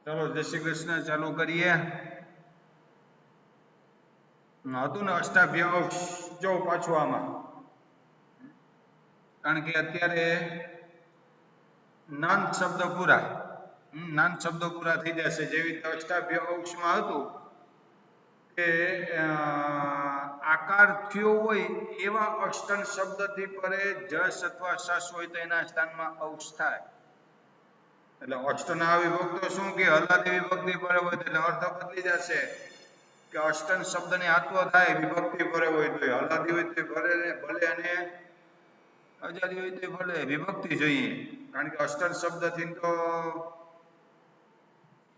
चलो जय श्री कृष्ण चालू करिए હતું ને અષ્ટાભ્યાસ જો પાછું આમાં કારણ કે અત્યારે નાન શબ્દ પૂરા નાન શબ્દો પૂરા થઈ જશે જેવી રીતે અષ્ટાભ્યાસમાં હતું કે આકાર થયો હોય એવા અષ્ટન શબ્દથી પરે જસ અથવા સસ હોય તો એના સ્થાનમાં અંશ થાય એટલે અષ્ટના વિભક્તો શું કે હલાદી વિભક્તિ પરે હોય તો અર્થ બદલી જશે કે અષ્ટન શબ્દની આત્વ થાય વિભક્તિ પરે હોય તો હલાદી હોય તો ભલે અને અજાદી હોય તો ભલે વિભક્તિ જોઈએ કારણ કે અષ્ટન શબ્દથી તો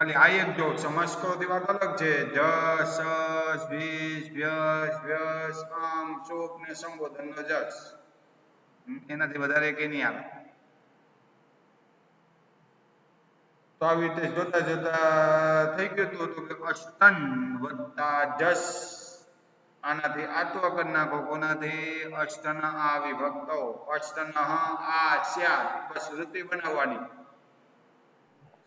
ખાલી આ એક જો સમાસ કરોથી વાત અલગ છે જસ સસ ભીસ ભ્યસ વ્યસ આમ શોક ને સંબોધન નો જસ એનાથી વધારે કે નહીં આવે તો આવી રીતે જોતા જોતા થઈ ગયું હતું કે અષ્ટન વત્તા જસ આનાથી આત્વ કરી નાખો કોનાથી અષ્ટન આ વિભક્તો અષ્ટન આ સ્યાત બસ વૃત્તિ બનાવવાની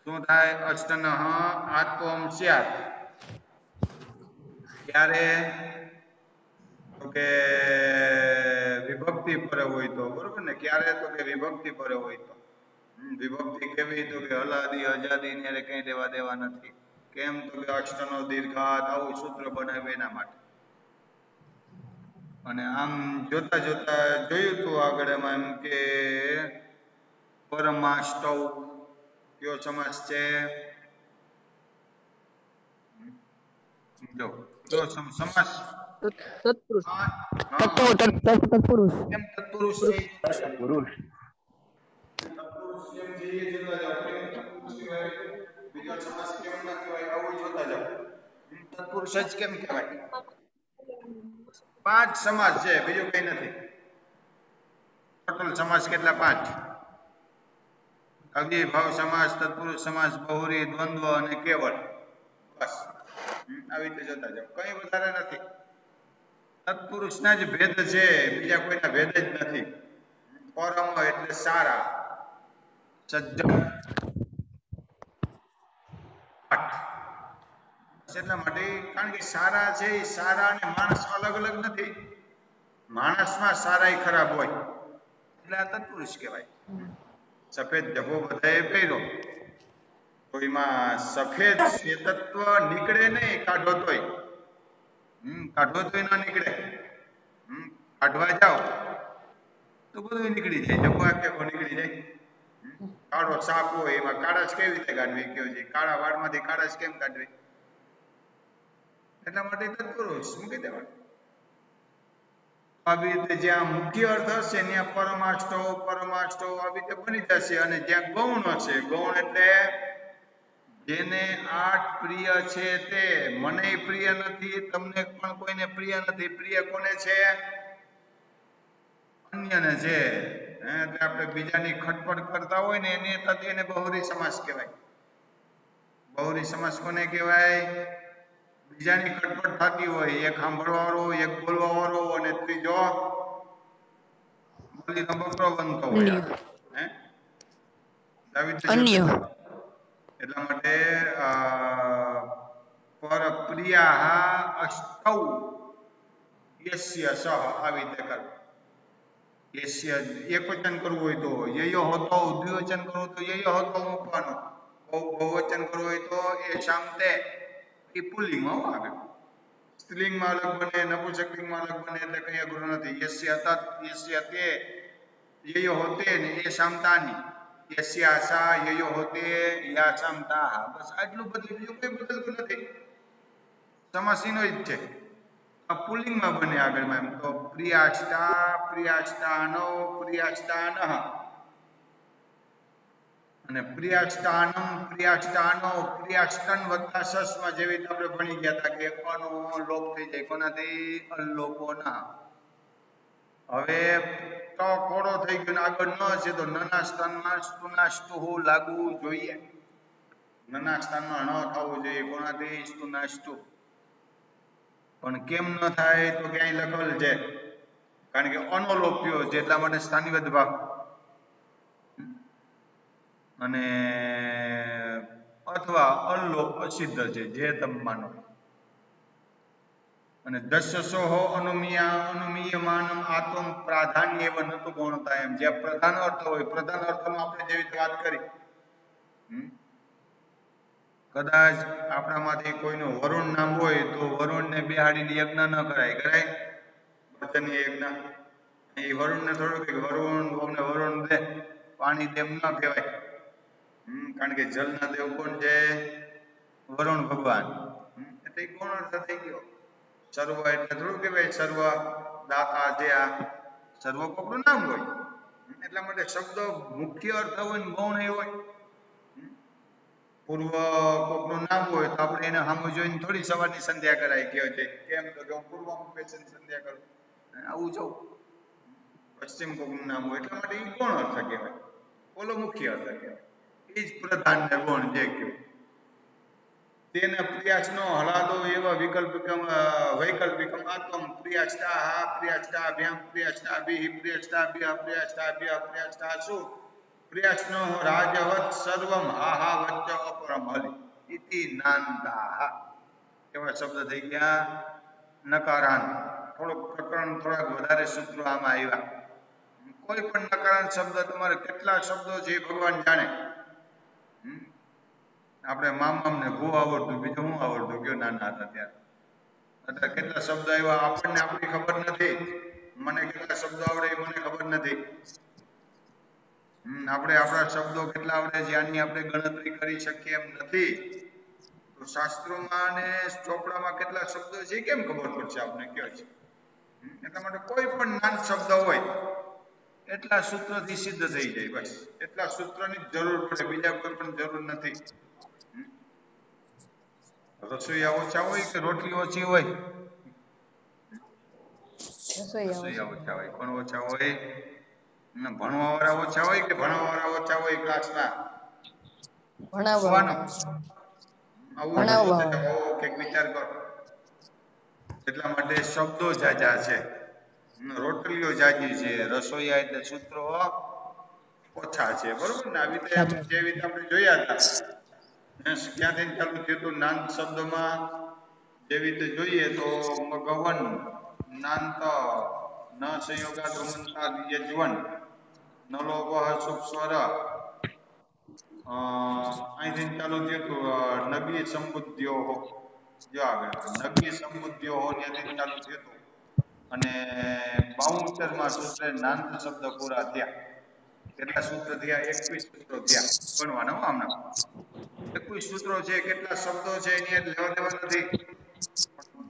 શું થાય અષ્ટન આત્વમ સ્યાત ક્યારે તો કે વિભક્તિ પરે હોય તો બરોબર ને ક્યારે તો કે વિભક્તિ પરે હોય તો વિભક્તિ કેવી તો કે હલાદી અજાદી ને કઈ લેવા દેવા નથી કેમ તો કે અષ્ટનો દીર્ઘાત આવું સૂત્ર બનાવે એના માટે અને આમ જોતા જોતા જોયું હતું આગળ એમાં એમ કે પરમાષ્ટવ કયો સમાસ છે જો કયો સમાસ તત્પુરુષ કેમ તત્પુરુષ છે પુરુષ તત્પુરુષ કેમ છે એ જોતા જાઓ કેમ તત્પુરુષ કહેવાય બીજો સમાસ કેમ ના કહેવાય આવું જોતા જાઓ તત્પુરુષ જ કેમ કહેવાય 5 સમાસ છે બીજું કઈ નથી ટોટલ સમાસ કેટલા 5 અવ્યયભાવ સમાસ તત્પુરુષ સમાસ બહુરી દ્વંદ્વ અને કેવળ બસ આવી રીતે જોતા જાઓ કઈ વધારે નથી તત્પુરુષના જ ભેદ છે બીજા કોઈના ભેદ જ નથી પરમ એટલે સારા સજ્જન એટલા માટે કારણ કે સારા છે એ સારા અને માણસ અલગ અલગ નથી માણસમાં સારા ખરાબ હોય એટલે આ તત્પુરુષ કહેવાય સફેદ જભો બધાએ પહેર્યો તો એમાં સફેદ શ્વેતત્વ નીકળે નહીં કાઢો તોય કાઢવો તોય ના નીકળે કાઢવા જાઓ તો બધું નીકળી જાય જભો આખો નીકળી જાય કાળો સાપ હોય એમાં કાળાશ કેવી રીતે કાઢવી કયો છે કાળા વાળમાંથી કાળાશ કેમ કાઢવી એટલા માટે તત્પુરુષ મૂકી દેવાનું આવી રીતે જ્યાં મુખ્ય અર્થ હશે ત્યાં પરમાષ્ટો આવી રીતે બની જશે અને જ્યાં ગૌણ હશે ગૌણ એટલે જેને 8 પ્રિય છે તે મને પ્રિય નથી તમને પણ કોઈને પ્રિય નથી પ્રિય કોને છે અન્યને છે એટલે આપણે બીજાની ખટપટ કરતા હોય ને એને બહુરી સમાસ કહેવાય બહુરી સમાસ કોને કહેવાય બીજાની ખટપટ થતી હોય એક સાંભળવા વાળો એક બોલવા વાળો અને ત્રીજો બોલીનો બકરો બનતો હોય અન્ય એટલા માટે પર પ્રિયા અષ્ટૌ યસ્ય સહ આવી રીતે કરવું યસ્ય એકવચન કરવું હોય તો યયો હોતો દ્વિવચન કરવું તો યયો હોતો મૂકવાનો બહુવચન કરવું હોય તો એ શામતે એ પુલ્લિંગમાં આવે સ્ત્રીલિંગમાં અલગ બને નપુંસકલિંગમાં અલગ બને એટલે કઈ અઘરું નથી યસ્ય તત યસ્ય તે યયો હોતે ને એ શામતાની યસ્ય આશા યયો હોતે યા શામતા બસ આટલું બધું બીજું કઈ બદલતું નથી સમાસીનો જ છે પુલ્લિંગમાં બને આગળમાં એમ તો પ્રિયાષ્ટાનો પ્રિયાષ્ટાનઃ અને પ્રિયાષ્ટાનમ પ્રિયાષ્ટાનો પ્રિયાષ્ટન વત્તા સસમાં જેવી રીતે આપણે ભણી ગયા હતા કે અનો લોપ થઈ જાય કોનાથી અલોપોના હવે તો કોડો થઈ ગયો ને આગળ ન છે તો નના સ્થાનમાં સ્તુનાષ્ટુ લાગવું જોઈએ નના સ્થાનમાં ન થવું જોઈએ કોનાથી સ્તુનાષ્ટુ પણ કેમ ન થાય તો ક્યાંય લખેલ છે કારણ કે અનોલોપ્યો છે એટલા માટે સ્થાનિવદ ભાગ અને અથવા અલ્લો અસિદ્ધ છે જે તમે માનો. અને દશસો અનુમીયમાનમ આત્મ પ્રાધાન્ય એવ નતું ગૌણતા એમ જે પ્રધાન અર્થ હોય પ્રધાન અર્થમાં આપણે જેવી રીતે વાત કરી. કદાચ આપણામાંથી કોઈનું વરુણ નામ હોય તો વરુણને બિહાડીને યજ્ઞ ન કરાય, કરાય? વચનીય યજ્ઞ. એ વરુણને થોડું કે વરુણ અમને વરુણ દે, પાણી તેમ ન કહેવાય. કારણ કે જલના દેવ કોણ છે? વરુણ ભગવાન. એટલે કોણ અર્થ થઈ ગયો? સર્વ એટલે થોડું કહેવાય સર્વ દાતા જે આ સર્વ કોકનું નામ હોય. એટલા માટે શબ્દ મુખ્ય અર્થ હોય ને ગૌણ એ હોય. પૂર્વ કોકનું નામ હોય તો આપણે એને સામે જોઈને થોડી સવારની સંધ્યા કરાય કે છે કેમ તો કે હું પૂર્વમાં બેસીને સંધ્યા કરું આવું જવું. પશ્ચિમ કોકનું નામ હોય એટલા માટે એ કોણ અર્થ કહેવાય? ઓલો મુખ્ય અર્થ કહેવાય. એ જ પ્રધાન ને ગૌણ જે કહેવાય. તેને પ્રિયાસનો હલાદો એવા વૈકલ્પિકમ આત્મ પ્રિયાષ્ટા પ્રિયાષ્ટાભ્યામ પ્રિયાષ્ટાભિ પ્રિયાષ્ટાભ્ય પ્રિયાષ્ટાભ્ય પ્રિયાષ્ટાસુ પ્રિયાસનો રાજવત સર્વમ આહા વચ્ચ અપરમ હલિ ઇતિ નાંદાહ. એવા શબ્દ થઈ ગયા નકારાંત. થોડુંક પ્રકરણ થોડાક વધારે સૂત્રો આમાં આવ્યા. કોઈ પણ નકારાંત શબ્દ તમારે કેટલા શબ્દો છે ભગવાન જાણે. આપણે મામાને ભૂ આવડતું બીજું શું આવડતું કયો નાના હતા ત્યારે. અત્યારે કેટલા શબ્દો આવ્યા આપણને આપણી ખબર નથી. મને કેટલા શબ્દો આવડે એ મને ખબર નથી. આપણે આપણા શબ્દો કેટલા આવડે છે આની આપણે ગણતરી કરી શકીએ એમ નથી. તો શાસ્ત્રોમાં અને ચોપડામાં કેટલા શબ્દો છે કેમ ખબર પડશે આપણે કયો છે. એટલા માટે કોઈ પણ નાન શબ્દ હોય એટલા સૂત્રથી સિદ્ધ થઈ જાય. બસ એટલા સૂત્રની જરૂર પડે, બીજા કોઈ પણ જરૂર નથી. રસોઈયા ઓછા હોય કે રોટલી ઓછી હોય? રસોઈયા ઓછા હોય. કોણ ઓછા હોય? ભણવા વાળા ઓછા હોય કે ભણવા વાળા ઓછા હોય ક્લાસમાં? આવું વિચાર કરો. એટલા માટે શબ્દો જાજા છે, રોટલીઓ જાજી છે, રસોઈયા એટલે સૂત્રો ઓછા છે. બરોબર ને? આવી રીતે જે રીતે આપણે જોયા હતા ક્યાંથી ચાલુ થયું હતું નાન શબ્દમાં જેવી રીતે જોઈએ તો મગવન નાંત ન સંયોગા ધ્રુમંતા યજવન નલોભ શુભ સ્વર અહીંથી ચાલુ થયું હતું નગી સમબુદ્ધ્યો જો આગળ નગી સમબુદ્ધ્યો ત્યાંથી ચાલુ થયું હતું અને 72માં સૂત્રે નાંત શબ્દ પૂરા થયા. કેટલા સૂત્ર થયા? 21 સૂત્રો થયા. ગણવાના હો આમના 21 સૂત્રો છે. કેટલા શબ્દો છે એની લેવા દેવા નથી.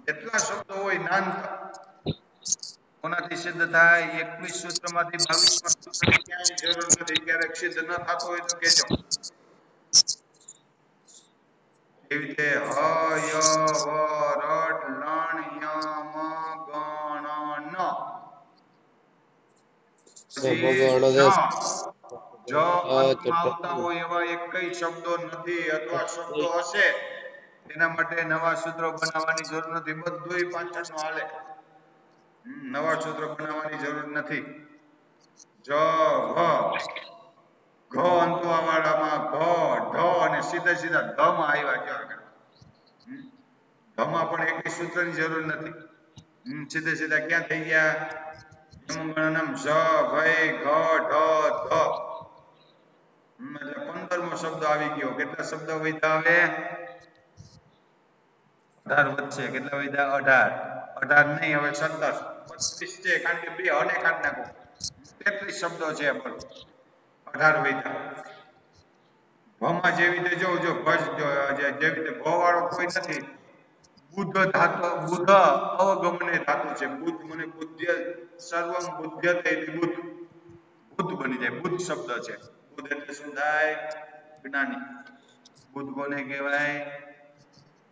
કેટલા શબ્દો હોય નાંત કોનાથી સિદ્ધ થાય? 21 સૂત્રમાંથી 22માં સૂત્રની ક્યાંય જરૂર નથી. ક્યારેક સિદ્ધ ન થતો હોય તો કહેજો. એવી રીતે હ ય વ રટ લણ ય મ ગણ ન જ અંતમાં આવતા હોય એવા એકય શબ્દો નથી અથવા શબ્દો હશે એના માટે નવા સૂત્રો બનાવવાની જરૂર નથી. બધુંય પાછળનું હાલે. નવા સૂત્રો બનાવવાની જરૂર નથી. જ ઘ અંતવા વાળામાં ઘ ઢ અને સીધા સીધા ધમાં આવ્યા છે આગળ. ધમાં પણ એક સૂત્રની જરૂર નથી. સીધે સીધા ક્યાં થઈ ગયા? યમગણનમ ઝ ભય ઘ ઢ ધ એટલે 15મો શબ્દ આવી ગયો. કેટલા શબ્દો વધ્યા? હવે 18 વધશે. કેટલા વધ્યા? 18 નહીં, હવે 17 32 છે. કારણ કે બે હને કાઢી નાખો 33 શબ્દો છે. 18 વધ્યા. ભમાં જેવી રીતે જો જેવી રીતે ભ વાળો કોઈ નથી. બુદ્ધ ધાતુ બુદ્ધ અવગમને ધાતુ છે. બુદ્ધ મને બુદ્ધ્ય સર્વમ બુદ્ધ્યતે ઇતિ બુદ્ધ બુદ્ધ બની જાય. બુદ્ધ શબ્દ છે. બુદ્ધ એટલે શું થાય? જ્ઞાની. બુદ્ધ કોને કહેવાય?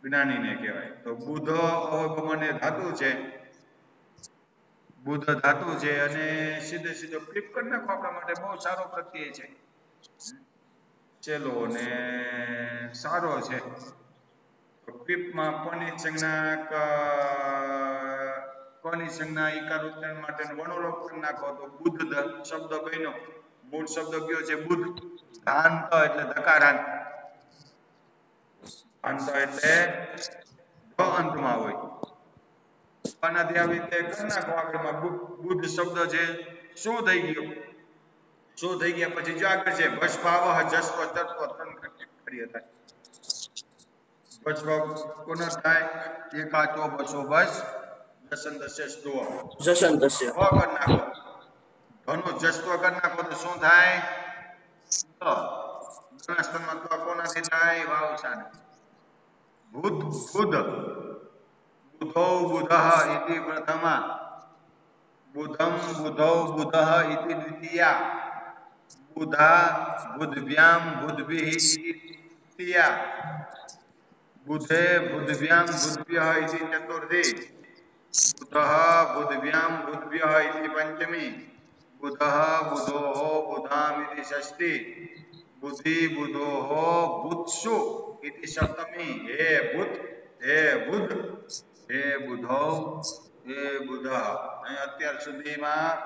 જ્ઞાનીને કહેવાય. તો બુદ્ધ અવગમને ધાતુ છે. બુદ્ધ ધાતુ છે અને સીધે સીધો ક્લિક કરી નાખો. આપણા માટે બહુ સારો પ્રત્યય છે. ચેલો ને સારો છે. ક્લિપમાં કોની સંજ્ઞા ઈકાર ઉચ્ચારણ માટે વણોલોપ કરી નાખો તો બુદ્ધ શબ્દ બન્યો. મૂળ શબ્દ કયો છે? બુદ્ધ. ધાંત એટલે ધકારાંત. અંત એટલે ધ અંતમાં હોય. આનાથી આવી રીતે કરી નાખો આગળમાં બુદ્ધ શબ્દ છે શું થઈ ગયું? શું થઈ ગયા પછી જો આગળ છે ભસ્ભાવહ જસ્વ તત્વ ત્રણ કાર્ય થાય. ભસ્ભાવ કોનો થાય? એકાચો બસો બસ દસન દસે સ્તો જશંતસ્ય કરી નાખો. ઘનો જસ્વ કરી નાખો તો શું થાય? ગણસ્થમાં તો કોનાથી થાય? વાવસાને. ભૂત બુધ બુધો બુધઃ ઇતિ પ્રથમા બુધમ બુધૌ બુધઃ ઇતિ દ્વિતીયા બુધા બુદ્ભ્યામ બુદ્ભિઃ ઇતિ તૃતીયા બુધે બુદ્ભ્યામ બુદ્ભ્યઃ ઇતિ ચતુર્થી બુધઃ બુદ્ભ્યામ બુદ્ભ્યઃ ઇતિ પંચમી બુધઃ બુધોઃ બુધામ ઇતિ ષષ્ઠી બુદ્ધિ બુધોઃ બુત્સુ ઇતિ સપ્તમી. હે બુધ હે બુધ હે બુધૌ હે બુધઃ. અહીં અત્યાર સુધીમાં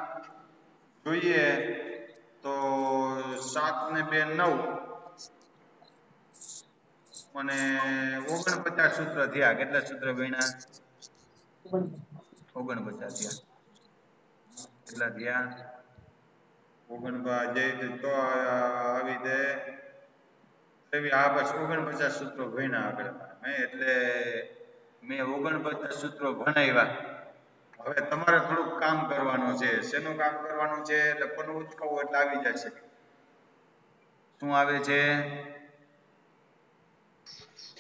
જોઈએ તો 7 ને 2 9 અને 49 સૂત્ર થયા. કેટલા સૂત્ર ભણ્યા? 49 થયા. કેટલા થયા? 49 તો આવી દે આ બસ 49 સૂત્રો ભણ્યા આગળ એટલે મેં 49 સૂત્રો ભણાવ્યા. હવે તમારે થોડુંક કામ કરવાનું છે. શેનું કામ કરવાનું છે? એટલે પણ ઉચકાવું એટલે આવી જશે. શું આવે છે?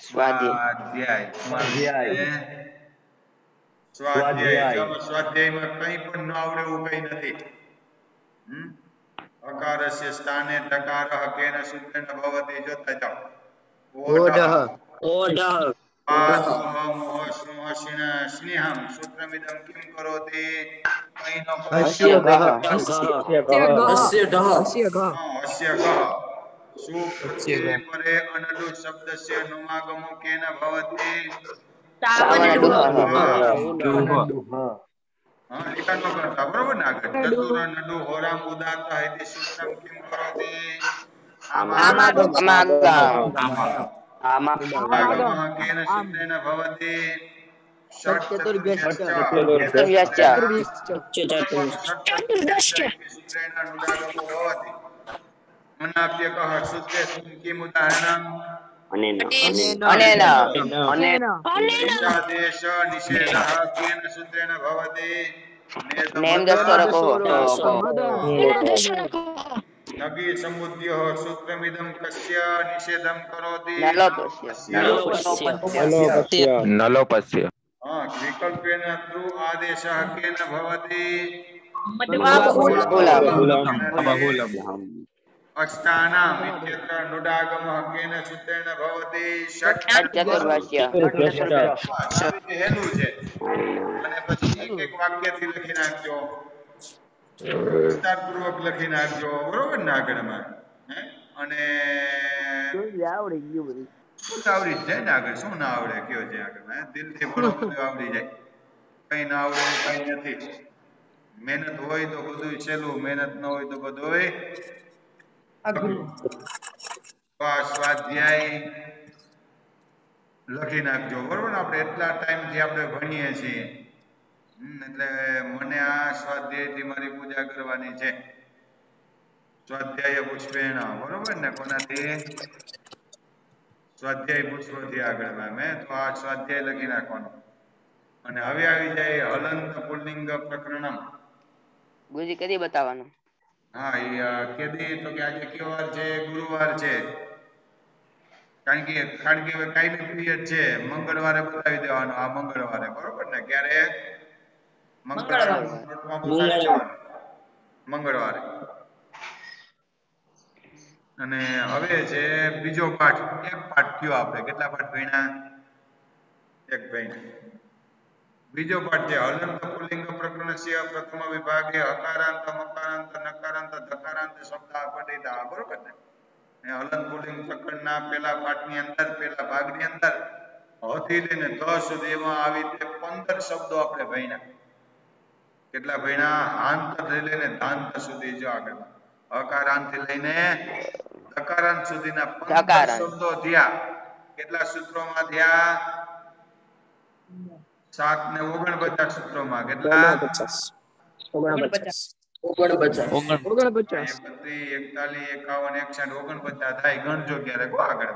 સ્વાધ્યાય. સ્વાધ્યાય. ચાલો સ્વાધ્યાયમાં કંઈ પણ ન આવડે એવું કંઈ નથી. અકારસ્ય સ્થાને ટકારઃ કેન સૂત્રેણ ભવતિ. જોતા જાઓ. ઓઢઃ ઓઢ સ્નેહમ સૂત્રમિદં કિમ કરોતિ? અહીંનો અસ્ય ગહ અસ્ય ઢ અસ્ય ગહ અસ્ય ગહ અસ્ય સુપ્રત્યય ગહ પરે અનડુ શબ્દસ્ય નુમાગમો કેન ભવતિ? એકાનો કરતા બરોબર ને આગળ ચતુર નડુ હોરામ ઉદાત ઇતિ સૂત્રમ કિમ કરોતિ? આમાગમઃ કેન સૂત્રેણ ભવતિ? ષટ્ ચતુર્ભ્યશ્ચ ચતુર્ભ્યશ્ચ ચતુર્ભ્યશ્ચ षट् સૂત્રેણ નુદાગમો ભવતિ. મનાપ્યકઃ સૂત્રેષુ કિમ ઉદાહરણમ? અનેન અનેન નિષાદેશ નિષેધઃ કેન સૂત્રેણ ભવતિ? નેમ દસોરકો નગી સમુદ્યો સૂત્રમિદં કસ્ય નિષેધમ કરોતિ? નલોપસ્ય વિકલ્પેન ધ્રુ આદેશઃ કેન ભવતિ? બહુલમ અષ્ટાનામ ઇત્યત્ર નુડાગમઃ કેન સૂત્રેણ ભવતિ? ષટ્ હેલું છે. અને પછી એક એક વાક્યથી લખી નાખજો. વિસ્તારપૂર્વક લખી નાખજો. બરોબર ને આગળમાં અને આવડી ગયું બધું. શું આવડી જ જાય ને આગળ. શું ના આવડે કયો છે આગળ દિલથી ભણો બધું આવડી જાય. કઈ ના આવડે કઈ નથી. મહેનત હોય તો બધું સહેલું, મહેનત ન હોય તો બધું અઘરું. સ્વાધ્યાય લખી નાખજો. બરોબર ને આપણે એટલા ટાઈમથી આપણે ભણીએ છીએ એટલે મને આ સ્વાધ્યાયથી મારી પૂજા કરવાની છે. સ્વાધ્યાય પુષ્પેણ. બરોબર ને કોનાથી? સ્વાધ્યાય પુષ્પથી આગળ તો આ સ્વાધ્યાય લખી નાખવાનો. અને હવે આવી જાય હલંત પુલ્લિંગ પ્રકરણમ. ગુરુજી કદી બતાવવાનું? હા એ કેદી તો કે આજે કયો વાર છે? ગુરુવાર છે. કારણ કે કાયમી પીરિયડ છે. મંગળવારે બતાવી દેવાનો. આ મંગળવારે બરોબર ને? ક્યારે? મંગળવારે. અને હવે છે બીજો પાઠ. એક પાઠ થયો આપણે. કેટલા પાઠ ભણ્યા? એક ભણ્યા. બીજો પાઠ છે હલંત પુલ્લિંગ પ્રકરણસ્ય પ્રથમ વિભાગે હકારાંત મકારાંત નકારાંત ધકારાંત શબ્દ પઠિતા. બરોબર ને? હલંત પુલ્લિંગ પ્રકરણના પેલા પાઠની અંદર પેલા ભાગની અંદર હથી લઈને ધ સુધીમાં આવી રીતે 15 શબ્દો આપણે ભણ્યા. કેટલા ભણ્યા? હાંત થી લઈને ધાંત સુધી. જો આગળ હકારાંત થી લઈને ધકારાંત સુધીના 15 શબ્દો થયા. કેટલા સૂત્રોમાં થયા 7 ને 49 સૂત્રોમાં કેટલા 49. 49. 49. 31 41 51 49 થાય ગણજો ક્યારે કો આગળ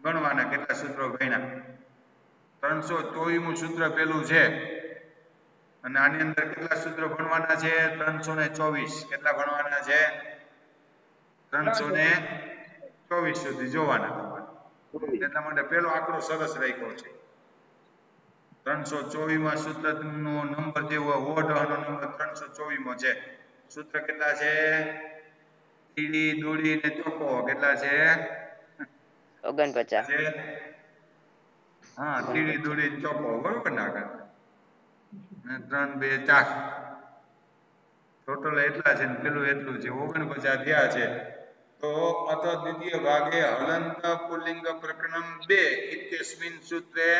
ગણવાના કેટલા સૂત્રો ગણ્યા 324મું સૂત્ર પેલું છે અને આની અંદર કેટલા સૂત્રો ભણવાના છે 324 કેટલા ભણવાના છે 324 સુધી જોવાના તમારે એટલા માટે પેલો આંકડો સરસ રાખ્યો છે 324માં સૂત્રનો નંબર જે હોય ઓઢનો નંબર 324 માં છે સૂત્ર કેટલા છે તીડી દોડી ને ચોકો કેટલા છે 49. છે હા તીડી દોડી ચોકો બરોબર ને આગળ 3 2 4 ટોટલ એટલા છે ને પેલું એટલું છે 49 થયા છે તો અથ દ્વિતીય ભાગે હલંત પુલ્લિંગ પ્રકરણમ 2 ઇત્યસ્મિન સૂત્રે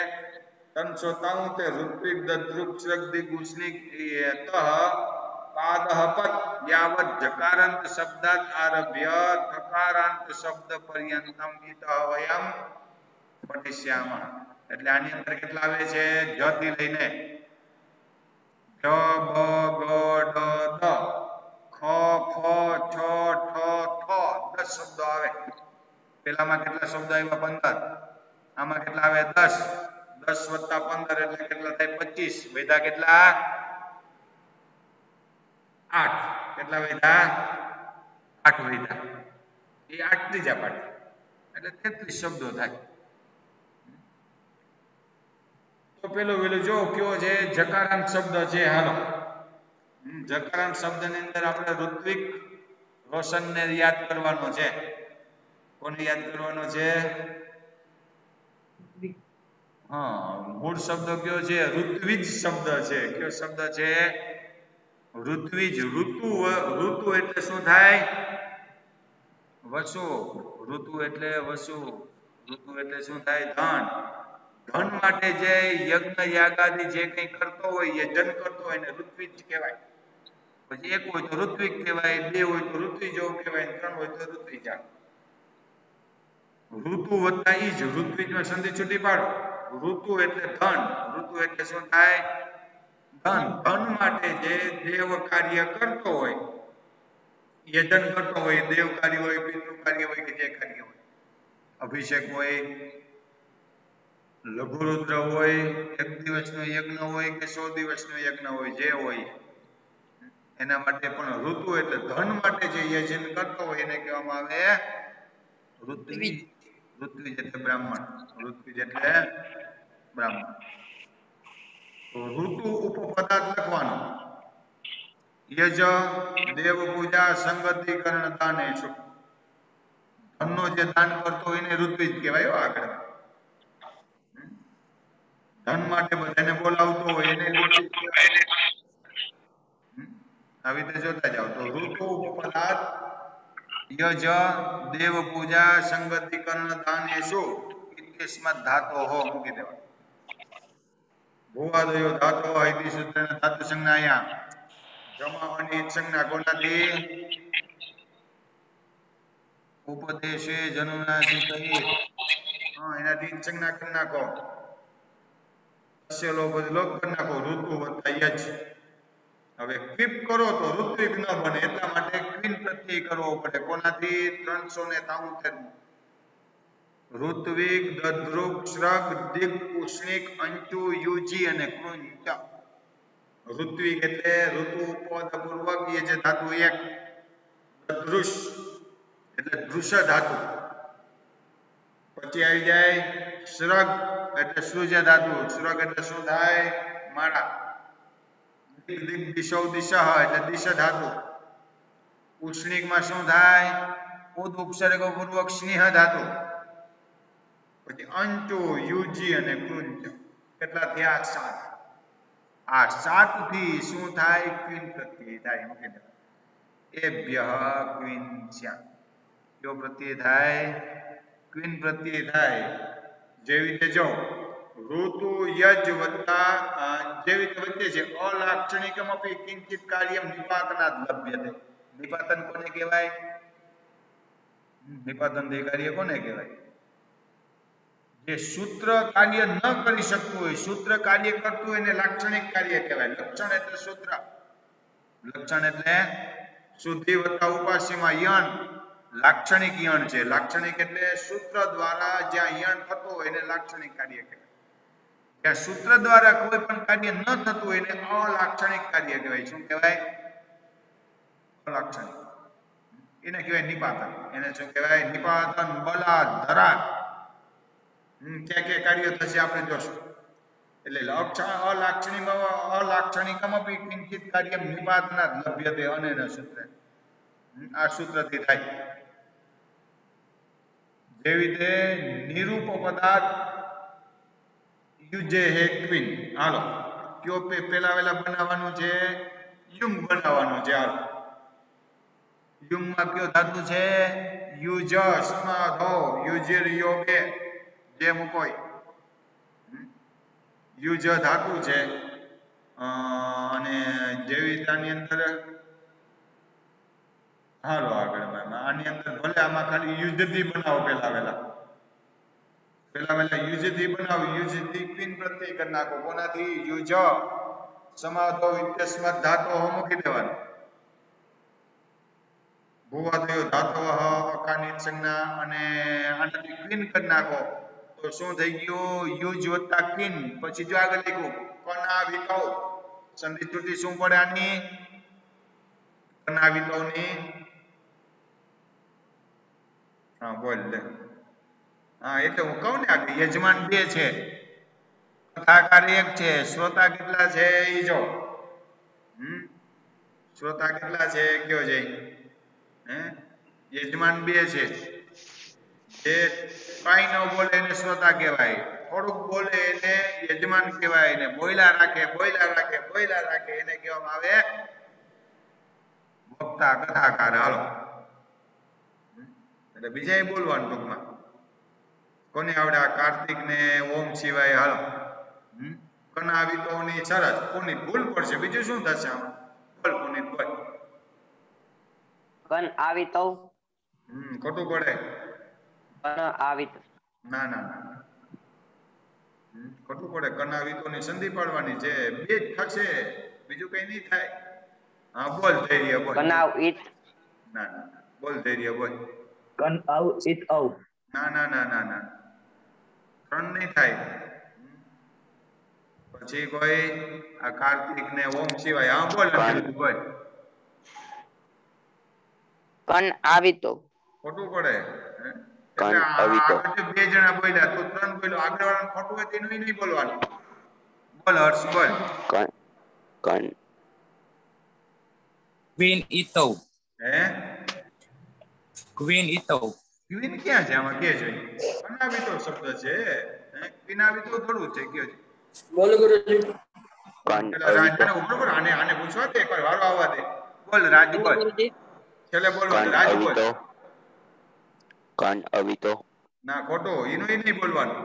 373 ઋત્વિક દદ્રુપ શ્રદ્ધિ ગુષ્નિક તઃ પાદઃ પદ યાવત જકારાંત શબ્દાત આરભ્ય થકારાંત શબ્દ પર્યંતમ ઇતઃ વયમ પઠિષ્યામઃ એટલે આની અંદર કેટલા આવે છે જ થી લઈને જ બ ગ ડ દ ખ ફ છ ઠ થ 10 શબ્દો આવે પેલામાં કેટલા શબ્દો આવ્યા 15 આમાં કેટલા આવે 10 10 + 15 એટલે કેટલા થાય 25 વૈધા કેટલા 8 કેટલા વૈધા 8 વૈધા એ 8 ત્રીજા પાડે એટલે 33 શબ્દો થાય તો પેલો જો કયો છે જકારાંત શબ્દ છે હાલો જકારાંત શબ્દની અંદર આપણે ઋત્વિક રોશનને યાદ કરવાનો છે કોને યાદ કરવાનો છે હા મૂળ શબ્દ કયો છે ઋત્વિજ શબ્દ છે કયો શબ્દ છે ઋત્વિજ ઋતુ એટલે શું થાય વસુ ઋતુ એટલે વસુ ઋતુ એટલે શું થાય ધન ધન માટે જે યજ્ઞ યાગાદી જે કંઈ કરતો હોય યજન કરતો હોય ને ઋત્વિજ કહેવાય પછી એક હોય તો ઋત્વિક કહેવાય બે હોય તો ઋત્વિજો કહેવાય ત્રણ હોય તો ઋત્વિજા ઋતુ વત્તા ઈજ ઋત્વિજમાં સંધિ છૂટી પાડો ઋતુ એટલે ધન ઋતુ એટલે શું થાય ધન ધન માટે જે દેવ કાર્ય કરતો હોય યજન કરતો હોય દેવ કાર્ય હોય પિતૃ કાર્ય હોય કે જે કાર્ય હોય અભિષેક હોય લઘુરુદ્ર હોય 1 દિવસનો યજ્ઞ હોય કે 100 દિવસનો યજ્ઞ હોય જે હોય એના માટે પણ ઋતુ એટલે ધન માટે જે યજન કરતો હોય એને કહેવામાં આવે ઋત્વિજ ઋત્વિજ એટલે બ્રાહ્મણ ઋત્વિજ એટલે બ્રાહ્મણ તો ઋતુ ઉપપદાર્થ લખવાનો યજ દેવ પૂજા સંગતિકરણ દાનેશુ ધનનો જે દાન કરતો હોય એને ઋત્વિજ કહેવાય આગળ ધન માટે બધાને બોલાવતો હોય એને ઋત્વિજ કહેવાય આવી રીતે જોતા જાઓ તો ઋતુ ઉપપદાર્થ યજ દેવ પૂજા સંગતિકરણ દાનેશુ ઇત્યસ્માત ધાતોઃ મૂકી દેવા ભૂવાદયો ધાતો ઇતિ સૂત્રના ધાતુ સંજ્ઞાયા જમાવાની સંજ્ઞા કોનાથી ઉપદેશે જનુનાસિક એનાથી સંજ્ઞા કરી નાખો તસ્ય લોભ કરી નાખો ઋતુ વત્તા યજ હવે ક્વિપ કરો તો ઋત્વિક ન બને એટલા માટે ક્વિન પ્રત્યય કરવો પડે કોનાથી 373 ઋત્વિક દદ્રુક શ્રગ દિગ ઉષ્ણિક અંચુ યુજી અને કૃંચ ઋત્વિક એટલે ઋતુ પદ પૂર્વક એ જે ધાતુ એક દૃશ એટલે દૃશ્ય ધાતુ પછી આવી જાય શ્રગ એટલે સૃજ ધાતુ શ્રગ એટલે શું થાય માળા દિગ દિગ દિશો દિશ એટલે દિશ ધાતુ ઉષ્ણિકમાં શું થાય ઉદ ઉપસર્ગ પૂર્વક સ્નેહ ધાતુ પછી અંચુ યુજી અને કૃંચ કેટલા થયા 7 આ 7 થી શું થાય ક્વિન પ્રત્યય થાય મૂકી દે એભ્ય ક્વિન્સ્યા કયો પ્રત્યય થાય ક્વિન પ્રત્યય થાય જેવી રીતે જો ઋતુ યજ વત્તા જેવી રીતે વચ્ચે છે અલાક્ષણિકમ અપી કિંચિત કાર્યમ નિપાતનાદ લભ્યતે નિપાતન કોને કહેવાય નિપાતન તે કાર્ય કોને કહેવાય જે સૂત્ર કાર્ય ન કરી શકતું હોય, સૂત્ર કાર્ય કરતું હોય એને લાક્ષણિક કાર્ય કહેવાય. લક્ષણ એટલે સૂત્ર, લક્ષણ એટલે શુદ્ધિ વત્તા ઉપાસીમાં યણ, લાક્ષણિક યણ છે. લાક્ષણિક એટલે સૂત્ર દ્વારા જ્યાં યણ થતો હોય એને લાક્ષણિક કાર્ય કહેવાય. જ્યાં સૂત્ર દ્વારા કોઈ પણ કાર્ય ન થતું હોય એને અલાક્ષણિક કાર્ય કહેવાય. શું કહેવાય? અલાક્ષણિક. એને કહેવાય નિપાતન. એને શું કહેવાય? નિપાતન, બલાદ, ધરાત. ક્યાં ક્યાં કાર્યો થશે આપણે જોશું. એટલે અલાક્ષણિકમપી કિંચિત કાર્યમ નિપાતનાદ લભ્યતે અનેન સૂત્રે. આ સૂત્રથી થાય. જેવી રીતે નિરૂપપદાર્થ યુજે હે ક્વિન. હાલો કયો પેલા વેલા બનાવવાનું છે? યુંગ બનાવવાનું છે. હાલો યુંગમાં કયો ધાતુ છે? યુજ સ્માધો યુજિર યોગે જે મૂકોય યુજ ધાતુ છે. અને જેવી આની અંદર હાલો આગળ આની અંદર ભલે આમાં ખાલી યુજથી બનાવો. પેલા વેલા યુજથી બનાવો. યુજથી ક્વિન પ્રત્યય કરી નાખો. કોનાથી? યુજ સમાધો ઇત્યસ્મત ધાતો મૂકી દેવાનું. ભૂવાદયો ધાતો અકારની સંજ્ઞા અને આનાથી ક્વિન કરી નાખો તો શું થઈ ગયું? યુજ વત્તા ક્વિન. પછી જો આગળ લખ્યું કનાવિતો. સંધિ તૂટી શું પડે આની? કનાવિતોની. હા બોલ લે. હા એટલે હું કહું ને આ યજમાન 2 છે, કથાકાર 1 છે, શ્રોતા કેટલા છે ઈ જો. શ્રોતા કેટલા છે કયો છે? યજમાન 2 છે. જે કાઈ ન બોલે એને શ્રોતા કહેવાય, થોડુંક બોલે એને યજમાન કહેવાય, ને બોયલા રાખે એને કહેવામાં આવે વક્તા, કથાકાર. હાલો એટલે બીજાએ બોલવાનું ટૂંકમાં. કોને આવડે? આ કાર્તિક ને ઓમ સિવાય. હાલો કનાવિતોની. સરસ. પુનિત ભૂલ પડશે, બીજું શું થશે આમાં? બોલ પુનિત બોલ. કન આવિતો. ખોટું પડે. કન આવિત. ના ના ના ખોટું પડે. કનાવિતોની સંધિ પાડવાની છે. 2 જ થશે, બીજું કઈ નહીં થાય. હા બોલ ધૈર્ય બોલ. કનાવિત. ના ના ના બોલ ધૈર્ય બોલ. કન આવ ઇત આવ. ના ના ના ના ના 3 નહીં થાય. પછી કોઈ આ કાર્તિક ને ઓમ સિવાય. હા બોલ અંજલિ બોલ. કન આવિતો. ખોટું પડે. એટલે આગળ 2 જણા બોલ્યા તો 3 બોલ્યો. આગળ વાળાને ખોટું હોય તેનું નહીં બોલવાનું. બોલ હર્ષ બોલ. કન ક્વીન ઇતો. હે ક્વીન ઇતો. ક્વીન ક્યાં છે આમાં? કે જોઈએ. કનાવિતો શબ્દ છે. ક્વીનાવિતો થોડું છે. કયો છે? બોલો ગુરુજી. આને પૂછવા દે એકવાર, વારો આવવા દે. બોલ રાજુ બોલ. છેલ્લે બોલવાનું. રાજુ બોલ. કન અવિતો. ના ખોટો. એનું એ નહીં બોલવાનું.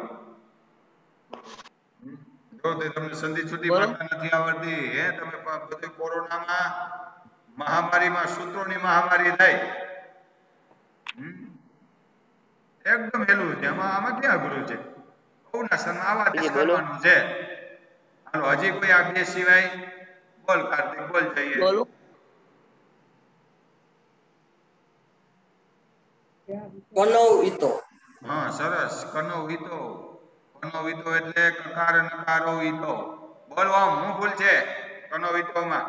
જો તે તમને સંધિ છૂટી મારતા નથી આવડતી. તમે બધું કોરોનામાં મહામારીમાં સૂત્રોની મહામારી થાય. એકદમ હેલું છે. આમાં ક્યાં અઘરું છે? બહુના સન્માન આવા જ કરવાનું છે. હાલો હજી કોઈ આ 2 સિવાય બોલ. કાર્તિક બોલ. જઈએ બોલો. કનોવિતો. હા સરસ. કનોવિતો. કનોવિતો એટલે કકાર નકારો વિતો. બોલ આમ હું ભૂલ છે કનોવિતોમાં?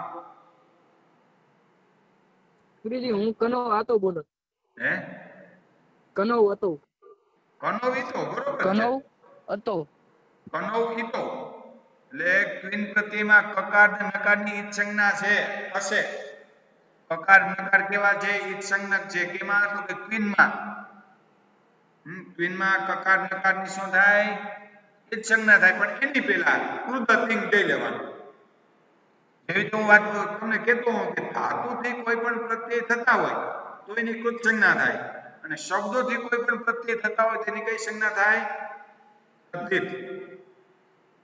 ગુરુજી હું કનો આતો બોલો. હે કનો હતો. કનોવિતો બરોબર. કનો હતો. કનોવિતો એટલે ક્વિન પ્રત્યયમાં કકાર ને નકારની ઈદ સંજ્ઞા છે. હશે. કકાર નકાર કેવા છે? ઈદ સંજ્ઞક છે. કેમાં? તો કે ક્વિનમાં. ક્વિનમાં કકાર નકારની શું થાય? ઈદ સંજ્ઞા થાય. પણ એની પહેલા કૃદતિંગ દઈ લેવાનું. એવી તો હું વાત તમને કહેતો હોઉં કે ધાતુથી કોઈ પણ પ્રત્યય થતા હોય તો એની કૃત સંજ્ઞા થાય, અને શબ્દોથી કોઈ પણ પ્રત્યય થતા હોય તેની કઈ સંજ્ઞા થાય? તદ્ધિત.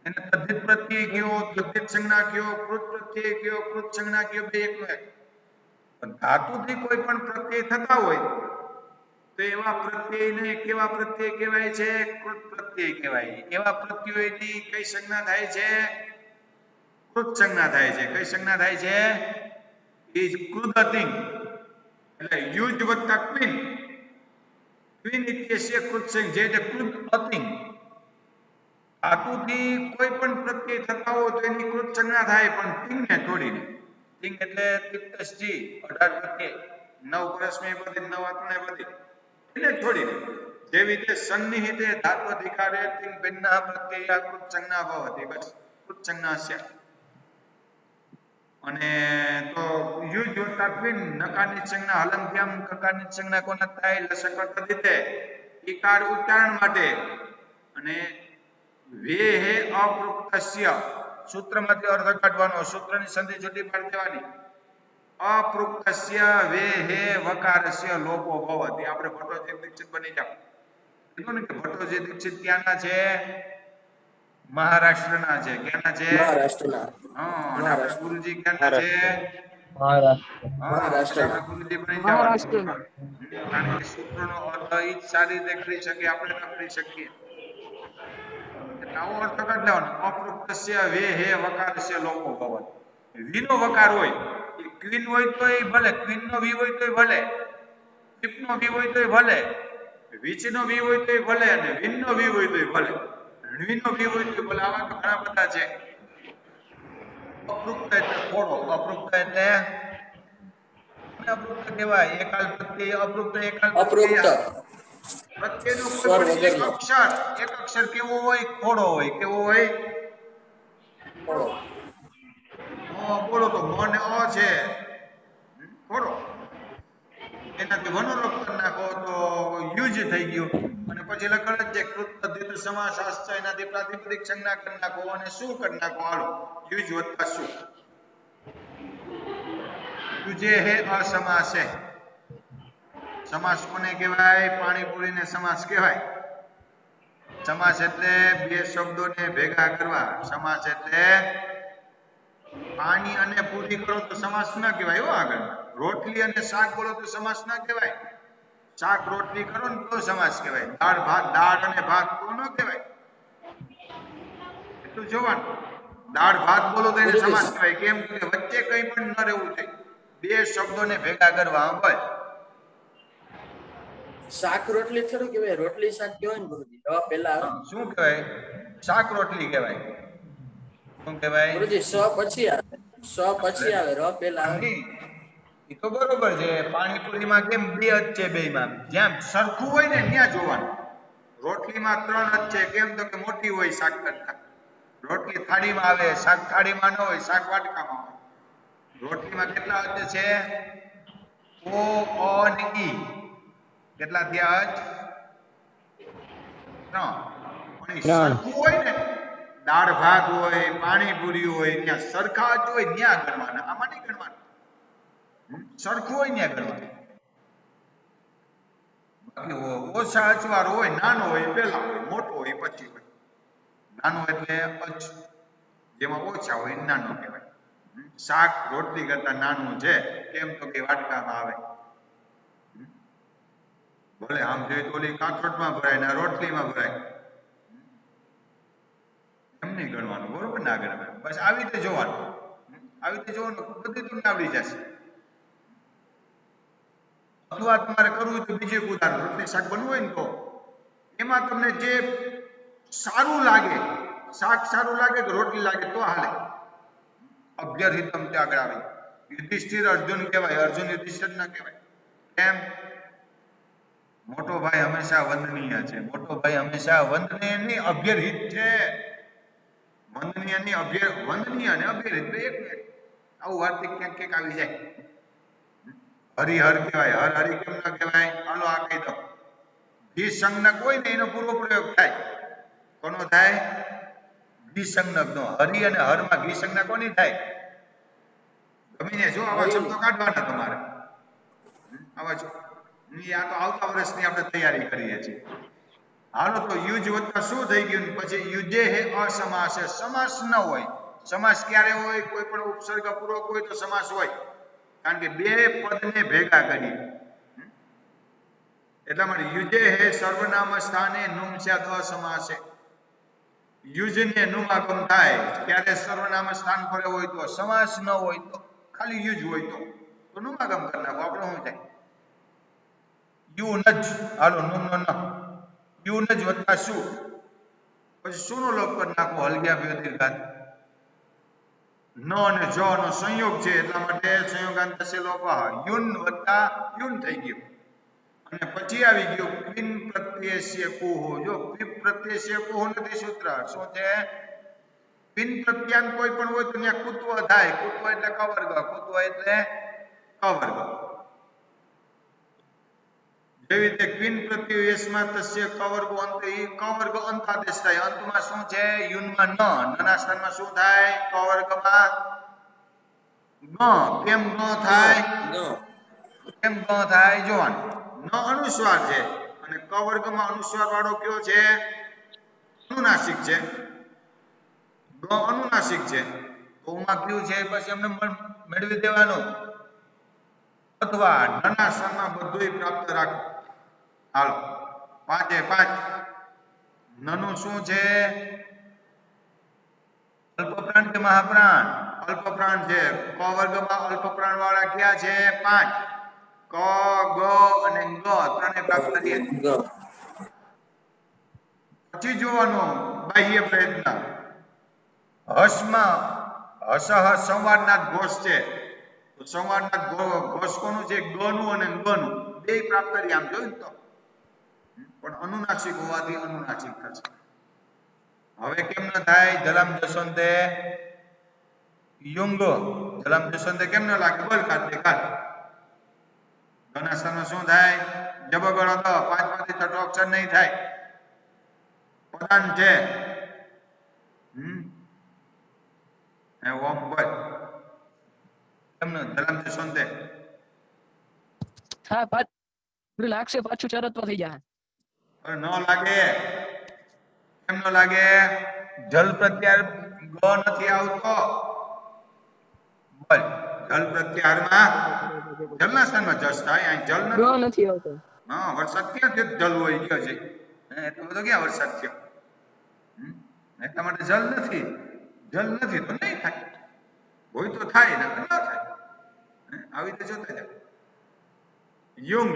એને તદ્ધિત પ્રત્યય કયો, તદ્ધિત સંજ્ઞા કયો, કૃત પ્રત્યય કયો, કૃત સંજ્ઞા કયો, બે એકનો એક. ધાતુથી કોઈ પણ પ્રત્યય થતા હોય તો એવા પ્રત્યયને કેવા પ્રત્યય કહેવાય છે? કૃત પ્રત્યય કહેવાય. એવા પ્રત્યયોની કઈ સંજ્ઞા થાય છે? કૃત સંજ્ઞા થાય છે. કઈ સંજ્ઞા થાય છે? ઇજ કૃદતિંગ. એટલે યુજ વત્તા ક્વિન. ક્વિન ઇત્યસ્ય કૃત સંજ્ઞા, જે કૃત અતિંગ. ધાતુથી કોઈ પણ પ્રત્યય થતા હોય તો એની કૃત સંજ્ઞા થાય, પણ તિંગને છોડીને. તિંગ એટલે તિપ્તસજી 18 પ્રત્યય, 9 પરસ્મૈ પદે, 9 આત્મનેપદે, એને છોડીને. જેવી રીતે સન્નિહિતે ધાતુ અધિકારે તિંગ ભિન્નઃ પ્રત્યય કૃત સંજ્ઞા ભવતિ. બસ કૃત સંજ્ઞા છે. અને તો યુજ વત્તા ક્વિન, નકારની સંજ્ઞા હલંત્યમ, કકારની સંજ્ઞા કોના થાય? લસક તદિતે, ઈકાર ઉચ્ચારણ માટે. અને વે હે અપૃક્તસ્ય, સૂત્રમાંથી અર્થ કાઢવાનો, સૂત્રની સંધિ છૂટી પાડી દેવાની. અપૃક્તસ્ય વે હે વકારસ્ય લોપો ભવતિ. આપણે ભટ્ટોજી દીક્ષિત બની જાવ. કીધું ને કે ભટ્ટોજી દીક્ષિત ક્યાંના છે? મહારાષ્ટ્રના છે. ક્યાંના છે? મહારાષ્ટ્રના. હા, અને આપણા ગુરુજી ક્યાંના છે? મહારાષ્ટ્ર. આપણે ગુરુજી બની જવાનું. મહારાષ્ટ્રના. કારણ કે સૂત્રનો અર્થ ઈ જ સારી રીતે કરી શકે, આપણે ન કરી શકીએ. એટલે આવો અર્થ કાઢી લેવાનો. અપૃક્તસ્ય વે હે વકારસ્ય લોપો ભવતિ. વીનો વકાર હોય, એ ક્વીન હોય તોય ભલે, ક્વીન નો વી હોય તોય ભલે, ક્વિપ નો વી હોય તોય ભલે, વિચ નો વી હોય તોય ભલે, અને વિન નો વી હોય તોય ભલે, ણી નો વી હોય તોય ભલે. આવા તો ઘણા બધા છે. અપૃક્ત એટલે ખોડો. અપૃક્ત એટલે અપૃક્ત કહેવાય. એકાલ પ્રત્યય અપૃક્ત, એકાલ અપૃક્ત. પ્રત્યયનો કોઈ સ્વર પણ વગરનો. એક અક્ષર કેવો હોય? ખોડો હોય. કેવો હોય? ખોડો. બોલો તો મ ને અ છે, ખોડો. એનાથી વનોલોપ કરી નાખો તો યુજ થઈ ગયું. અને પછી લખણ જ છે કૃત તદ્ધિત સમાસ આશ્ચ, એનાથી પ્રાતિપદિક સંજ્ઞા કરી નાખો અને શું કરી નાખો? હાલો, યુજ વત્તા શું. યુજે હે અસમાસે. સમાસ કોને કહેવાય? પાણીપુરીને સમાસ કહેવાય. સમાસ એટલે બે શબ્દોને ભેગા કરવા. સમાસ એટલે પાણી અને પૂરી કરો તો સમાસ ના કહેવાય. હો, આગળ રોટલી અને શાક બોલો તો સમાસ ના કહેવાય. શાક રોટલી કરો ને તો સમાસ કહેવાય. દાળ ભાત, દાળ અને ભાત તો ન કહેવાય. એટલું જોવાનું. દાળ ભાત બોલો તો એને સમાસ કહેવાય. કેમ કે વચ્ચે કંઈ પણ ન રહેવું જોઈએ. બે શબ્દોને ભેગા કરવા. બસ. શાક રોટલી થોડું કહેવાય, રોટલી શાક કહેવાય ને ગુરુજી. પેલા આવે. શું કહેવાય? શાક રોટલી કહેવાય. શું કહેવાય? ગુરુજી સ પછી આવે, સ પછી આવે, ર પેલા આવે. એ તો બરોબર છે. પાણીપુરીમાં કેમ બે જ છે? બેયમાં જ્યાં સરખું હોય ને ત્યાં જોવાનું. રોટલીમાં 3 જ છે. કેમ તો કે મોટી હોય શાક કરતા. રોટલી થાળીમાં આવે, શાક થાળીમાં ન હોય, શાક વાટકામાં હોય. રોટલીમાં કેટલા જ છે? ઓ, અ અને ઈ. કેટલા થયા? 3. પણ ઈ સરખું હોય ને, દાળ ભાત હોય, પાણીપુરી હોય, ત્યાં સરખા જ હોય ત્યાં ગણવાના. આમાં નહીં ગણવાના. સરખું હોય ત્યાં ગણવાનું. બાકી ઓછા અચવાર હોય, નાનો હોય પેલા હોય, મોટો હોય પછી હોય. નાનો એટલે અચ, જેમાં ઓછા હોય નાનો કહેવાય. શાક રોટલી કરતા નાનું છે. કેમ તો કે વાટકામાં આવે. ભલે આમ જોઈએ તો ઓલી કાથરોટમાં ભરાય ને રોટલીમાં ભરાય. એમ નહીં ગણવાનું. બરોબર ના ગણવાનું. બસ આવી રીતે જોવાનું. આવી રીતે જોવાનું, બધી તમને આવડી જશે. અથવા તમારે કરવું હોય તો બીજું એક ઉદાહરણ. રોટલી શાક બનવું હોય ને તો એમાં તમને જે સારું લાગે, શાક સારું લાગે કે રોટલી લાગે તો હાલે. અભ્યર્હિતમ તે આગળ આવે. યુધિષ્ઠિર અર્જુન કહેવાય. અર્જુન યુધિષ્ઠિર ના કહેવાય. કેમ? મોટો ભાઈ હંમેશા વંદનીય છે. મોટો ભાઈ હંમેશા વંદનીય નહીં, અભ્યર્હિત છે. વંદનીય નહીં, વંદનીય અને અભ્યર્હિત બે એક મિનિટ. આવું વાર્તિક ક્યાંક ક્યાંક આવી જાય. હરિહર કહેવાય. હર હરિ કેમ ના કહેવાય? હાલો આ કહી દો. ઘી સંજ્ઞક હોય ને એનો પૂર્વ પ્રયોગ થાય. કોનો થાય? ઘી સંજ્ઞક નો. હરિ અને હરમાં ઘી સંજ્ઞા કોની થાય? ગમીને જો આવા શબ્દો કાઢવાના તમારે. આવા જો. આ તો આવતા વર્ષની આપણે તૈયારી કરીએ છીએ. હાલો તો યુજ વત્તા શું થઈ ગયું? પછી યુજે હે અસમાસ. સમાસ ન હોય. સમાસ ક્યારે હોય? કોઈ પણ ઉપસર્ગ પૂર્વક હોય તો સમાસ હોય. કારણ કે બે પદને ભેગા કરીએ. એટલા માટે યુજે હે સર્વનામ સ્થાને નુમ સ્યાદ અસમાસે. યુજને નુમ આગમ થાય ત્યારે સર્વનામ સ્થાન પર હોય તો, સમાસ ન હોય તો, ખાલી યુજ હોય તો નુમ આગમ કરી નાખો. આપણે શું થાય? યુ નજ, હાલો નુમ નો ન, યુ નજ વત્તા શું, પછી શું નો લોપ કરી નાખો, હલગ્યા બે દીર્ઘાત. ન અને જ નો સંયોગ છે એટલા માટે સંયોગાંત થશે લોપ. યુન વત્તા યુન થઈ ગયું. અને પછી આવી ગયું ક્વિન પ્રત્યયસ્ય કુહો. જો ક્વિન પ્રત્યયસ્ય કુહો નથી સૂત્ર. શું છે? ક્વિન પ્રત્યાંત કોઈ પણ હોય તો ત્યાં કુત્વ થાય. કુત્વ એટલે કવર્ગ, કુત્વ એટલે કવર્ગ. જેવી રીતે ક્વિન પ્રત્યયસ્માં તસ્ય કવર્ગો અંત, ઈ કવર્ગ અંતાદેશ થાય. અંતમાં શું છે? યુનમાં ન, નાના સ્થાનમાં શું થાય? કવર્ગમાં ગ. કેમ ગ થાય? કેમ ગ થાય જોવાનું. ન અનુસ્વાર છે અને ક વર્ગમાં અનુસ્વાર વાળો કયો છે? અનુનાસિક છે. ગ અનુનાસિક છે તો માં કયું છે પછી એમને મેળવી દેવાનું. અથવા નાના સ્થાનમાં બધુંય પ્રાપ્ત રાખો. હાલો 5 એ 5. નનું શું છે? અલ્પપ્રાણ કે મહાપ્રાણ? અલ્પપ્રાણ છે. ક વર્ગમાં અલ્પપ્રાણ વાળા ક્યાં છે? 5. ક, ગ અને ગ ત્રણે પ્રાપ્ત કરીએ. પછી જોવાનું બાહ્ય પ્રયત્ન. હસમાં હસહ સંવાદનાદ ઘોષ છે તો સંવાદનાદ ઘોષ કોનું છે? ગ નું અને ગ નું બે પ્રાપ્ત કરીએ. આમ જોયું તો પણ અનુનાસિક હોવાથી અનુનાસિક થશે. હવે કેમ ન થાય? જલામ જસવંતે યુંગ. જલામ જસવંતે કેમ ન લાગે? બોલ ખાતે ખાત. ઘણા સ્થાનમાં શું થાય? જબગડ હતો 5 માંથી છઠ્ઠો અક્ષર નહીં થાય. પ્રધાન છે. એ ઓમ બોલ કેમ ન? જલામ જસવંતે હા લાગશે પાછું ચરત્વ થઈ જાય. ન લાગે. કેમ ન લાગે? જલ પ્રત્યાર ગ નથી આવતો. બોલ જલ પ્રત્યારમાં જલના સ્થાનમાં જસ થાય. અહીં જલ નથી આવતો. હા, વરસાદ ક્યાં જલ હોય ગયો છે? એટલો બધો ક્યાં વરસાદ થયો? એટલા માટે જલ નથી. જલ નથી તો નહીં થાય. હોય તો થાય ને ન થાય. આવી રીતે જોતા જાવ. યુંગ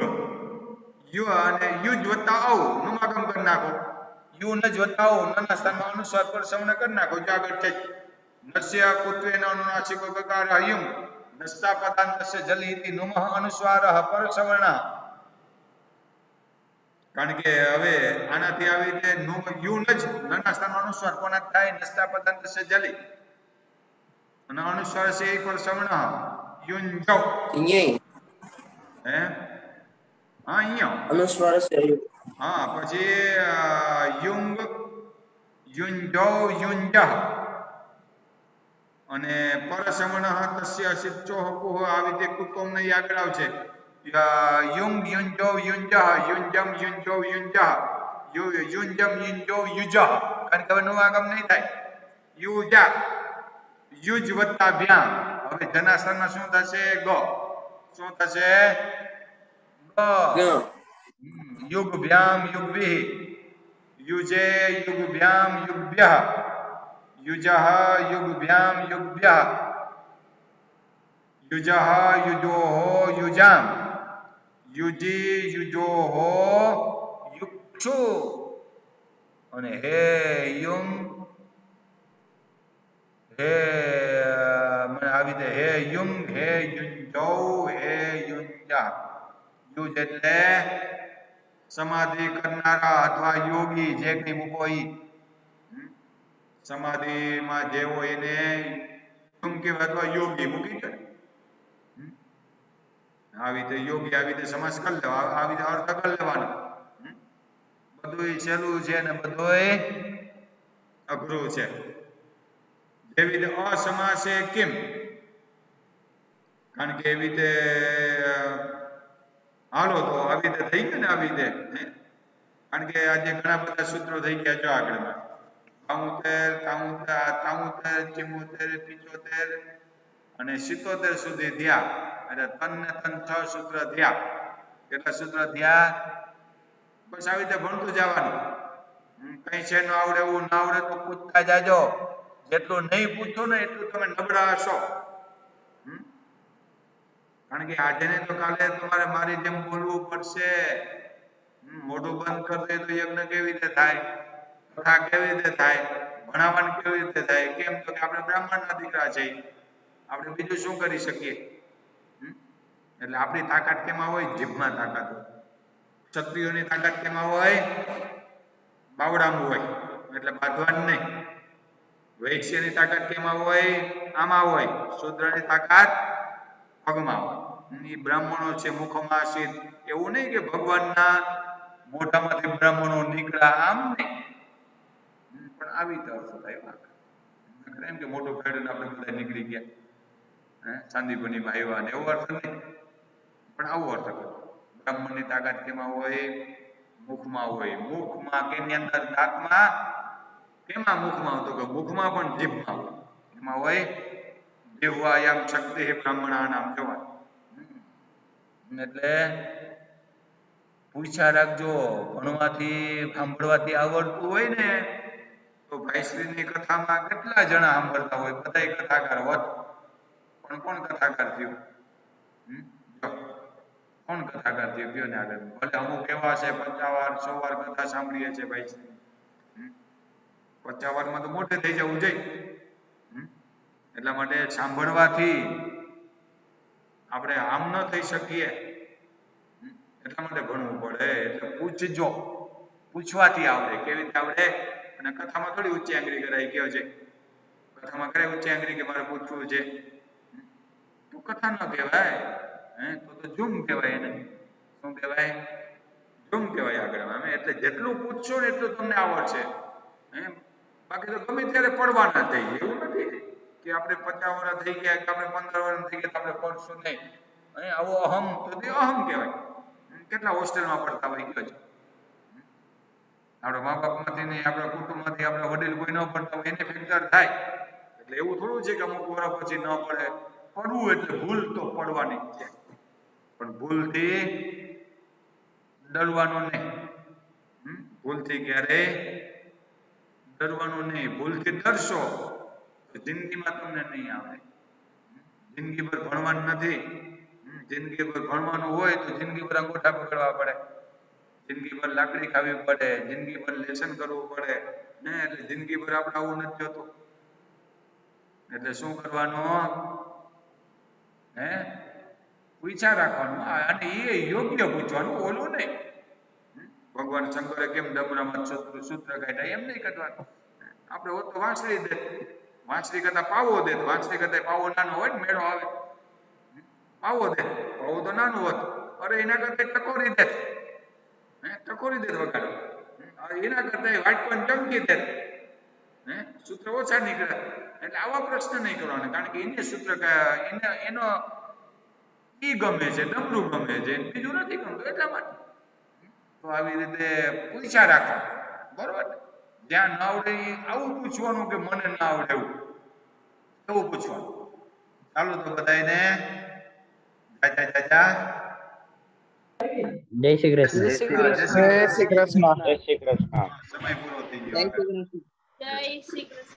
યુ અને યુજ વત્તા ઔ નુમાગમ કરી નાખો. યુ ન જ વત્તા ઔ નાના સ્થાનમાં અનુસ્વાર પર સવર્ણ કરી નાખો. જો આગળ છે નસ્ય કુત્વેન અનુનાસિકો ગકાર યુંગ નસ્તા પદાંતસ્ય જલી ઇતિ નુમઃ અનુસ્વારઃ પર સવર્ણ. કારણ કે હવે આનાથી આવી રીતે નુમ યુ ન જ નાના સ્થાનમાં અનુસ્વાર કોના થાય? નસ્તા પદાંતસ્ય જલી અને અનુસ્વાર છે પર સવર્ણ યુંજો. હે હા અહીંયા અનુસ્વાર છે. હા પછી યુંગ યુંજો યુંજહ અને પરસમણ તસ્ય સિચ્ચો હકુહ. આવી રીતે કુતુમ ને આગળ આવશે. યુંગ યુંજો યુંજહ યુંજમ યુંજો યુંજહ યુંજમ યુંજો યુજહ. કારણ કે હવે નું આગમ નહીં થાય. યુજા યુજ વત્તા ભ્યામ. હવે જના સ્થાનમાં શું થશે? ગ. શું થશે? ગ. યુગ ભ્યામ યુગભિઃ યુજે યુગ ભ્યામ યુગભ્યઃ યુજઃ યુગ ભ્યામ યુગભ્યઃ યુજઃ યુજોઃ યુજામ યુજી યુજોઃ યુક્ષુ. અને હે યુંગ હે આવી દે. હે યુંગ હે યુંજૌ હે યુંજા. યુજ એટલે સમાધિ કરનારા અથવા યોગી જે કઈ મૂકો ઈ. સમાધિમાં જે હોય એને યુંગ કહેવાય અથવા યોગી મૂકી દે. આવી રીતે યોગી આવી રીતે સમાસ કરી લેવા. આવી રીતે અર્થ કરી લેવાનો. બધું સહેલું છે ને બધું અઘરું છે. જેવી રીતે અસમાસે કેમ? કારણ કે એવી રીતે હાલો તો આવી રીતે થઈ ગયું ને આવી રીતે. કારણ કે આજે ઘણા બધા સૂત્રો થઈ ગયા છો આગળમાં. 73 74 75 અને 77 સુધી થયા. એટલે 3 ને 3 6 સૂત્ર થયા. કેટલા સૂત્ર થયા? બસ આવી રીતે ભણતું જવાનું. કઈ છે ન આવડે એવું ના આવડે તો પૂછતા જાજો. જેટલું નહીં પૂછો ને એટલું તમે નબળા હશો. કારણ કે આજે ને તો કાલે તમારે મારી જેમ બોલવું પડશે. મોઢું બંધ કરી દે તો યજ્ઞ કેવી રીતે થાય, કથા કેવી રીતે થાય, ભણાવવાનું કેવી રીતે થાય? કેમ તો કે આપણે બ્રાહ્મણના દીકરા છે, આપણે બીજું શું કરી શકીએ? એટલે આપણી તાકાત કેમાં હોય? જીભમાં તાકાત હોય. ક્ષત્રિયોની તાકાત કેમાં હોય? બાવડામાં હોય, એટલે બાંધવાનું નહીં. વૈશ્યની તાકાત કેમાં હોય? આમાં હોય. શૂદ્રની તાકાત પગમાં હોય. એ બ્રાહ્મણો છે મુખમાં શીત, એવું નહીં કે ભગવાનના મોઢામાંથી બ્રાહ્મણો નીકળ્યા, આમ નહીં. પણ આવી તો અર્થ થાય એમ કે મોટું ફેડીને આપણે બધા નીકળી ગયા, ચાંદીપુરીમાં આવ્યા ને એવો અર્થ નહીં. પણ આવો અર્થ કરો. બ્રાહ્મણની તાકાત કેમાં હોય? મુખમાં હોય. મુખમાં કેની અંદર? દાંતમાં. કેમાં મુખમાં? તો કે મુખમાં પણ જીભમાં હોય. એમાં હોય જીહ્વાયામ શક્તિ બ્રાહ્મણાનામ કહેવાય. એટલે પૂછ્યા રાખજો. ભણવાથી સાંભળવાથી આવડતું હોય ને તો ભાઈશ્રીની કથામાં કેટલા જણા સાંભળતા હોય? બધાય કથાકાર હોત, પણ કોણ કથાકાર થયું? કોણ કથાકાર થયું? કયો ને આગળ. ભલે અમુક એવા છે 50 વાર 100 વાર કથા સાંભળીએ છે ભાઈશ્રી. 50 વારમાં તો મોટે થઈ જવું જોઈએ. એટલા માટે સાંભળવાથી આપણે આમ ન થઈ શકીએ. એટલા માટે ભણવું પડે. એટલે પૂછજો. પૂછવાથી આવડે. કેવી રીતે આવડે? અને કથામાં થોડી ઊંચી આંગળી કરાય કયો છે? કથામાં કરાય ઊંચી આંગળી કે મારે પૂછવું છે? તો કથા ન કહેવાય. તો જૂમ કહેવાય. એને શું કહેવાય? જૂમ કહેવાય આગળ. એટલે જેટલું પૂછશો ને એટલું તમને આવડશે. બાકી તો ગમે ત્યારે પડવાના થઈ. એવું નથી કે આપણે 50 વર્ષ થઈ ગયા કે આપણે 15 વર્ષ થઈ ગયા તો આપણે પડશું નહીં. આવો અહમ તો તે અહમ કહેવાય. કેટલા હોસ્ટેલમાં પડતા હોય ગયો છે? આપણા મા બાપમાંથી નહીં, આપણા કુટુંબમાંથી આપણા વડીલ કોઈ ન પડતા હોય એને ફેક્ટર થાય. એટલે એવું થોડું છે કે અમુક વર્ષ પછી ન પડે. પડવું એટલે ભૂલ તો પડવાની જ છે, પણ ભૂલથી ડરવાનું નહીં. ભૂલથી ક્યારેય ડરવાનું નહીં. ભૂલથી ડરશો તો જિંદગીમાં તમને નહીં આવડે. જિંદગીભર ભણવાનું નથી. જિંદગીભર ભણવાનું હોય તો જિંદગીભર અંગૂઠા પકડવા પડે, જિંદગીભર લાકડી ખાવી પડે, જિંદગીભર લેસન કરવું પડે ને. એટલે જિંદગીભર આપણે આવું નથી જોતું. એટલે શું કરવાનું? પૂછા રાખવાનું. અને એ યોગ્ય પૂછવાનું, ઓલું નહીં. ભગવાન શંકરે કેમ ડમરામાં સૂત્ર કાઢ્યા એમ નહીં કાઢવાનું. આપણે હોત તો વાંસળી દે. વાંસળી કરતા પાવો દે. વાંસળી કરતા પાવો નાનો હોય ને મેળો આવે. પાવો દે. પાવો તો નાનું હોત. અરે એના કરતા ટકોરી દે. ટકોરી દે વગાડો. એના કરતા વાટકોન ચમકી દે. સૂત્ર ઓછા નીકળે. એટલે આવા પ્રશ્ન નહીં કરવાના. કારણ કે એને સૂત્ર એનો ઈ ગમે છે, ડમરું ગમે છે, બીજું નથી ગમતું. એટલા માટે તો આવી રીતે પૂછ્યા રાખો. બરોબર? જ્યાં ના આવડે આવું પૂછવાનું કે મને ના આવડે એવું પૂછવાનું. ચાલો તો બધાને જય શ્રી કૃષ્ણ. જય શ્રી કૃષ્ણ. જય શ્રી કૃષ્ણ. સમય પૂરો થઈ ગયો. જય શ્રી કૃષ્ણ.